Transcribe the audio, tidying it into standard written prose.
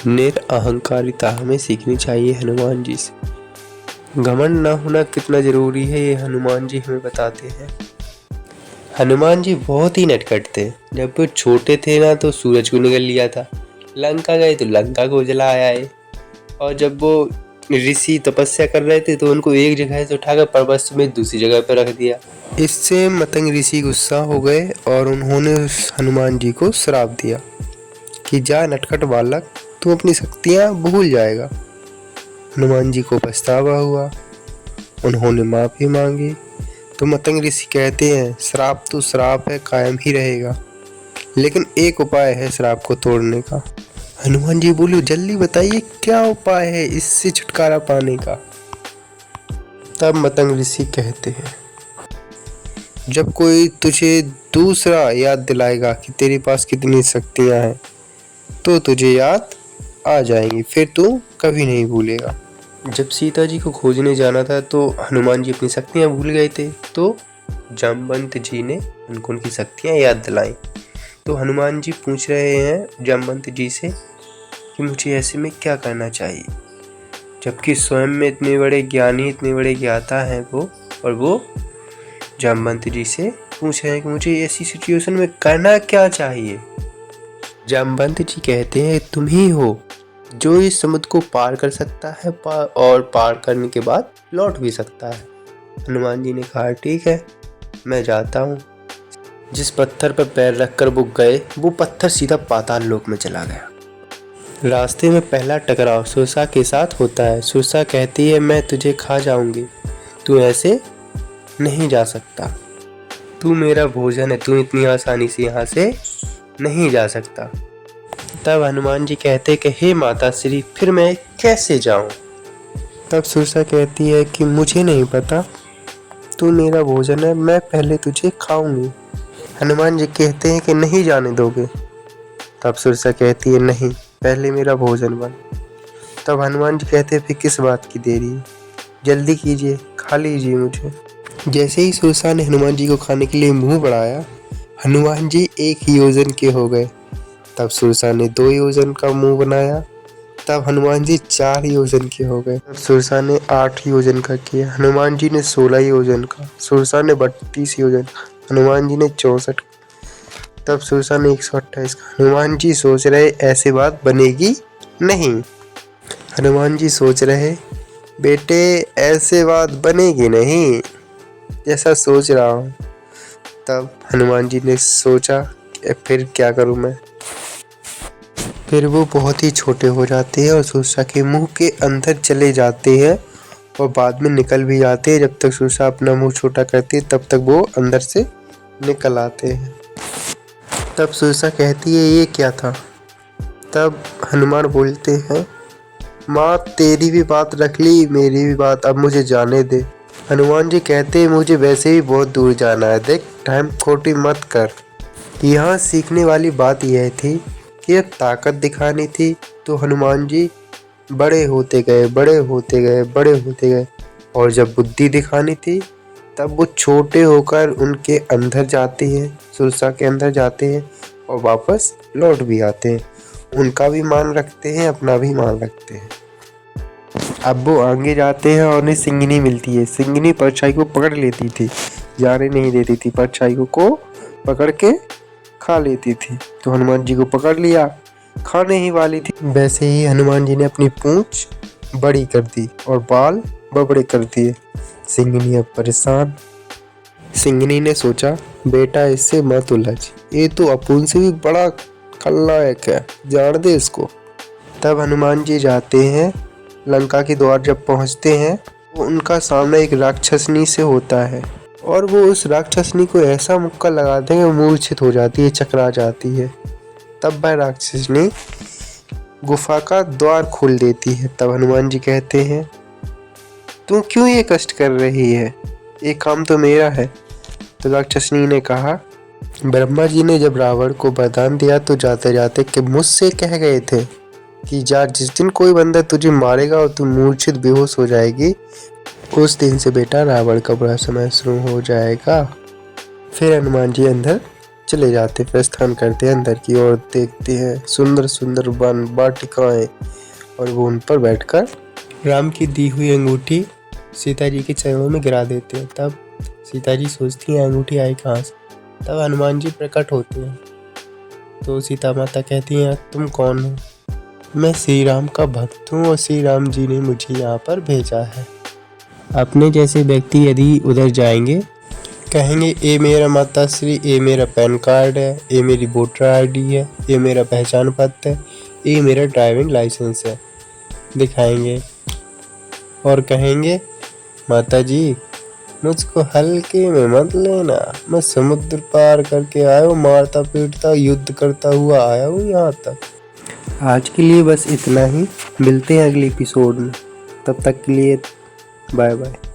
निरअहंकारिता हमें सीखनी चाहिए हनुमान जी से। घमंड न होना कितना जरूरी है ये हनुमान जी हमें बताते हैं। हनुमान जी बहुत ही नटखट थे। जब वो छोटे थे ना तो सूरज को निगल लिया था, लंका गए तो लंका को जलाया है, और जब वो ऋषि तपस्या कर रहे थे तो उनको एक जगह से उठाकर पर्वत में दूसरी जगह पर रख दिया। इससे मतंग ऋषि गुस्सा हो गए और उन्होंने उस हनुमान जी को श्राप दिया कि जा नटखट बालक, तू अपनी शक्तियाँ भूल जाएगा। हनुमान जी को पछतावा हुआ, उन्होंने माफ़ी मांगी। तो मतंग ऋषि कहते हैं श्राप तो श्राप है, कायम ही रहेगा, लेकिन एक उपाय है श्राप को तोड़ने का। हनुमान जी बोले जल्दी बताइए क्या उपाय है इससे छुटकारा पाने का। तब मतंग ऋषि कहते हैं जब कोई तुझे दूसरा याद दिलाएगा कि तेरे पास कितनी शक्तियां हैं तो तुझे याद आ जाएंगी, फिर तू कभी नहीं भूलेगा। जब सीता जी को खोजने जाना था तो हनुमान जी अपनी शक्तियां भूल गए थे, तो जामवंत जी ने उनको उनकी शक्तियां याद दिलाई। तो हनुमान जी पूछ रहे हैं जामवंत जी से कि मुझे ऐसे में क्या करना चाहिए, जबकि स्वयं में इतने बड़े ज्ञानी, इतने बड़े ज्ञाता हैं वो, और वो जामवंत जी से पूछ रहे हैं कि मुझे ऐसी सिचुएशन में करना क्या चाहिए। जामवंत जी कहते हैं तुम ही हो जो इस समुद्र को पार कर सकता है और पार करने के बाद लौट भी सकता है। हनुमान जी ने कहा ठीक है, मैं जाता हूँ। जिस पत्थर पर पैर रखकर वो गए वो पत्थर सीधा पाताल लोक में चला गया। रास्ते में पहला टकराव सुरसा के साथ होता है। सुरसा कहती है मैं तुझे खा जाऊंगी, तू ऐसे नहीं जा सकता, तू मेरा भोजन है, तू इतनी आसानी से यहाँ से नहीं जा सकता। तब हनुमान जी कहते कि हे माता श्री, फिर मैं कैसे जाऊं? तब सुरसा कहती है कि मुझे नहीं पता, तू मेरा भोजन है, मैं पहले तुझे खाऊंगी। हनुमान जी कहते हैं कि नहीं जाने दोगे। तब सुरसा कहती है नहीं, पहले मेरा भोजन बन। तब हनुमान जी कहते हैं फिर किस बात की देरी है, जल्दी कीजिए, खा लीजिए मुझे। जैसे ही सुरसा ने हनुमान जी को खाने के लिए मुंह बढ़ाया, हनुमान जी 1 योजन के हो गए। तब सुरसा ने 2 योजन का मुंह बनाया, तब हनुमान जी 4 योजन के हो गए। तब सुरसा ने 8 योजन का किया, हनुमान जी ने 16 योजन का, सुरसा ने 32 योजन का, हनुमान जी ने 64। तब सुरसा ने 128 का। हनुमान जी सोच रहे ऐसे बात बनेगी नहीं। हनुमान जी सोच रहे बेटे ऐसे बात बनेगी नहीं जैसा सोच रहा हूँ। तब हनुमान जी ने सोचा फिर क्या करूँ मैं। फिर वो बहुत ही छोटे हो जाते हैं और सुरसा के मुंह के अंदर चले जाते हैं और बाद में निकल भी जाते हैं। जब तक सुरसा अपना मुंह छोटा करती है तब तक वो अंदर से निकल आते हैं। तब सुरसा कहती है ये क्या था। तब हनुमान बोलते हैं माँ तेरी भी बात रख ली, मेरी भी बात, अब मुझे जाने दे। हनुमान जी कहते हैं मुझे वैसे ही बहुत दूर जाना है, देख टाइम खोटी मत कर। यहाँ सीखने वाली बात यह थी कि जब ताकत दिखानी थी तो हनुमान जी बड़े होते गए, बड़े होते गए, बड़े होते गए, और जब बुद्धि दिखानी थी तब वो छोटे होकर उनके अंदर जाते हैं, सुरसा के अंदर जाते हैं और वापस लौट भी आते हैं। उनका भी मान रखते हैं, अपना भी मान रखते हैं। अब वो आगे जाते हैं और उन्हें सिंगिनी मिलती है। सिंगिनी परछाई को पकड़ लेती थी, जाने नहीं देती थी, परछाई को पकड़ के खा लेती थी। तो हनुमान जी को पकड़ लिया, खाने ही वाली थी। वैसे ही हनुमान जी ने अपनी पूंछ बड़ी कर दी और बाल बबड़े कर दिए। सिंगिनी अब परेशान। सिंगिनी ने सोचा बेटा इससे मत उलझ, ये तो अपुन से भी बड़ा खलनायक है, जान दे इसको। तब हनुमान जी जाते हैं लंका के द्वार। जब पहुंचते हैं तो उनका सामना एक राक्षसनी से होता है और वो उस राक्षसनी को ऐसा मुक्का लगाते हैं कि मूर्छित हो जाती है, चकरा जाती है। तब वह राक्षसनी गुफा का द्वार खोल देती है। तब हनुमान जी कहते हैं तू क्यों ये कष्ट कर रही है, ये काम तो मेरा है। तो राक्षसनी ने कहा ब्रह्मा जी ने जब रावण को वरदान दिया तो जाते जाते कि मुझसे कह गए थे कि जा जिस दिन कोई बंदा तुझे मारेगा और तू मूर्छित बेहोश हो जाएगी, उस दिन से बेटा रावण का बुरा समय शुरू हो जाएगा। फिर हनुमान जी अंदर चले जाते, प्रस्थान करते हैं अंदर की ओर। देखते हैं सुंदर सुंदर वन वाटिकाएं और वो उन पर बैठकर राम की दी हुई अंगूठी सीता जी के चरणों में गिरा देते हैं। तब सीता जी सोचती हैं अंगूठी आई कहाँ से। तब हनुमान जी प्रकट होते हैं। तो सीता माता कहती हैं तुम कौन हो? मैं श्री राम का भक्त हूँ और श्री राम जी ने मुझे यहाँ पर भेजा है। अपने जैसे व्यक्ति यदि उधर जाएंगे, कहेंगे ये मेरा माता श्री, ये मेरा पैन कार्ड है, ये मेरी वोटर आईडी है, ये मेरा पहचान पत्र है, ये मेरा ड्राइविंग लाइसेंस है, दिखाएंगे और कहेंगे माता जी मुझको हल्के में मत लेना, मैं समुद्र पार करके आया हूँ, मारता पीटता युद्ध करता हुआ आया हूँ यहाँ तक। आज के लिए बस इतना ही, मिलते हैं अगले एपिसोड में, तब तक के लिए बाय बाय।